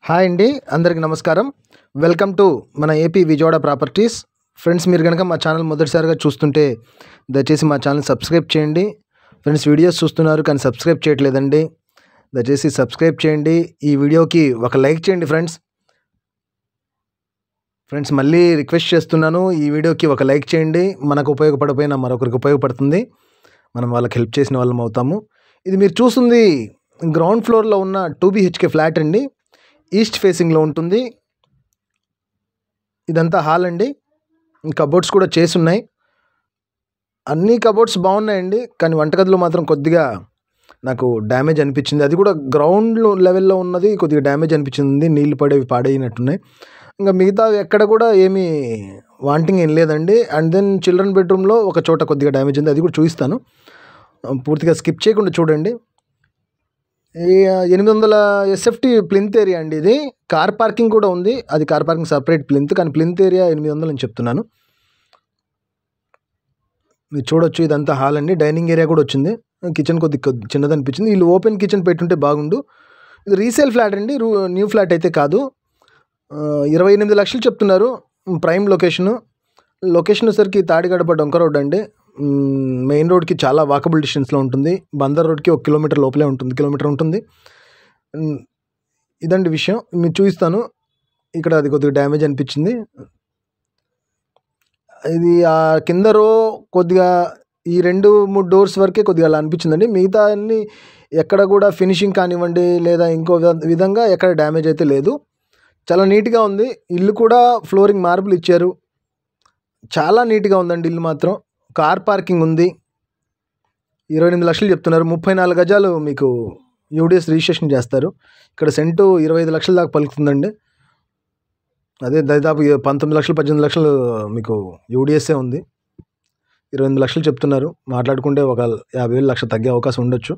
Hi అండి, అందరికీ నమస్కారం. వెల్కమ్ టు మన ఏపీ విజయవాడ ప్రాపర్టీస్. ఫ్రెండ్స్, మీరు కనుక మా ఛానల్ మొదటిసారిగా చూస్తుంటే దయచేసి మా ఛానల్ సబ్స్క్రైబ్ చేయండి. ఫ్రెండ్స్, వీడియోస్ చూస్తున్నారు కానీ సబ్స్క్రైబ్ చేయట్లేదండి. దయచేసి సబ్స్క్రైబ్ చేయండి. ఈ వీడియోకి ఒక లైక్ చేయండి ఫ్రెండ్స్ మళ్ళీ రిక్వెస్ట్ చేస్తున్నాను, ఈ వీడియోకి ఒక లైక్ చేయండి. మనకు ఉపయోగపడకపోయినా మరొకరికి ఉపయోగపడుతుంది, మనం వాళ్ళకి హెల్ప్ చేసిన వాళ్ళం అవుతాము. ఇది మీరు చూస్తుంది గ్రౌండ్ ఫ్లోర్లో ఉన్న 2 BHK ఫ్లాట్ అండి. ఈస్ట్ ఫేసింగ్లో ఉంటుంది. ఇదంతా హాల్ అండి. కబోర్డ్స్ కూడా చేసున్నాయి. అన్ని కబోర్డ్స్ బాగున్నాయండి, కానీ వంటగదిలో మాత్రం కొద్దిగా నాకు డ్యామేజ్ అనిపించింది. అది కూడా గ్రౌండ్ లెవెల్లో ఉన్నది కొద్దిగా డ్యామేజ్ అనిపించింది. నీళ్లు పడేవి పాడైనట్టున్నాయి. ఇంకా మిగతా ఎక్కడ కూడా ఏమీ వాంటింగ్ ఏం లేదండి. అండ్ దెన్ చిల్డ్రన్ బెడ్రూమ్లో ఒక చోట కొద్దిగా డ్యామేజ్ ఉంది, అది కూడా చూపిస్తాను. పూర్తిగా స్కిప్ చేయకుండా చూడండి. 800 SFT ప్లింత్ ఏరియా అండి. ఇది కార్ పార్కింగ్ కూడా ఉంది. అది కార్ పార్కింగ్ సపరేట్ ప్లింత్, కానీ ప్లింత్ ఏరియా 800 అని చెప్తున్నాను. మీరు చూడొచ్చు, ఇదంతా హాల్ అండి. డైనింగ్ ఏరియా కూడా వచ్చింది. కిచెన్ కొద్ది చిన్నది అనిపించింది. వీళ్ళు ఓపెన్ కిచెన్ పెట్టుంటే బాగుండు. ఇది రీసేల్ ఫ్లాట్ అండి, న్యూ ఫ్లాట్ అయితే కాదు. 28 లక్షలు చెప్తున్నారు. ప్రైమ్ లొకేషన్ వచ్చరికి తాడిగడప డొంక రోడ్ అండి. మెయిన్ రోడ్కి చాలా వాకబుల్ డిస్టెన్స్లో ఉంటుంది. బందర్ రోడ్కి 1 కిలోమీటర్ లోపలే ఉంటుంది, కిలోమీటర్ ఉంటుంది. ఇదండి విషయం, మీకు చూపిస్తాను. ఇక్కడ అది కొద్దిగా డ్యామేజ్ అనిపించింది. ఇది ఆ కింద రో కొద్దిగా ఈ 2-3 డోర్స్ వరకే కొద్దిగా అలా అనిపించిందండి. మిగతా అన్ని ఎక్కడ కూడా ఫినిషింగ్ కానివ్వండి లేదా ఇంకో విధంగా ఎక్కడ డ్యామేజ్ అయితే లేదు. చాలా నీట్గా ఉంది. ఇల్లు కూడా ఫ్లోరింగ్ మార్బుల్ ఇచ్చారు. చాలా నీట్గా ఉందండి ఇల్లు మాత్రం. కార్ పార్కింగ్ ఉంది. 28 లక్షలు చెప్తున్నారు. 34 గజాలు మీకు యూడిఎస్ రిజిస్ట్రేషన్ చేస్తారు. ఇక్కడ సెంటు 25 లక్షల దాకా పలుకుతుందండి. అదే దాదాపు 19 లక్షలు 18 లక్షలు మీకు యూడిఎస్ఏ ఉంది. 28 లక్షలు చెప్తున్నారు. మాట్లాడుకుంటే ఒక 50,000 లక్ష తగ్గే అవకాశం ఉండొచ్చు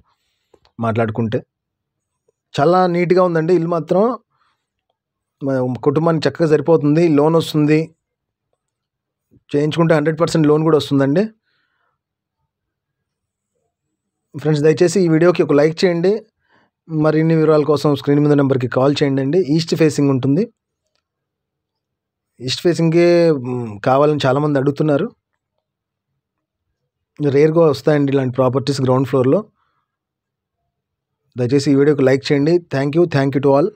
మాట్లాడుకుంటే. చాలా నీట్గా ఉందండి ఇల్లు మాత్రం. కుటుంబానికి చక్కగా సరిపోతుంది. లోన్ వస్తుంది, చేయించుకుంటే 100% లోన్ కూడా వస్తుందండి. ఫ్రెండ్స్, దయచేసి ఈ వీడియోకి ఒక లైక్ చేయండి. మరిన్ని వివరాల కోసం స్క్రీన్ మీద నెంబర్కి కాల్ చేయండి అండి. ఈస్ట్ ఫేసింగ్ ఉంటుంది. ఈస్ట్ ఫేసింగే కావాలని చాలామంది అడుగుతున్నారు. రేర్గా వస్తాయండి ఇలాంటి ప్రాపర్టీస్ గ్రౌండ్ ఫ్లోర్లో. దయచేసి ఈ వీడియోకి లైక్ చేయండి. Thank you to all.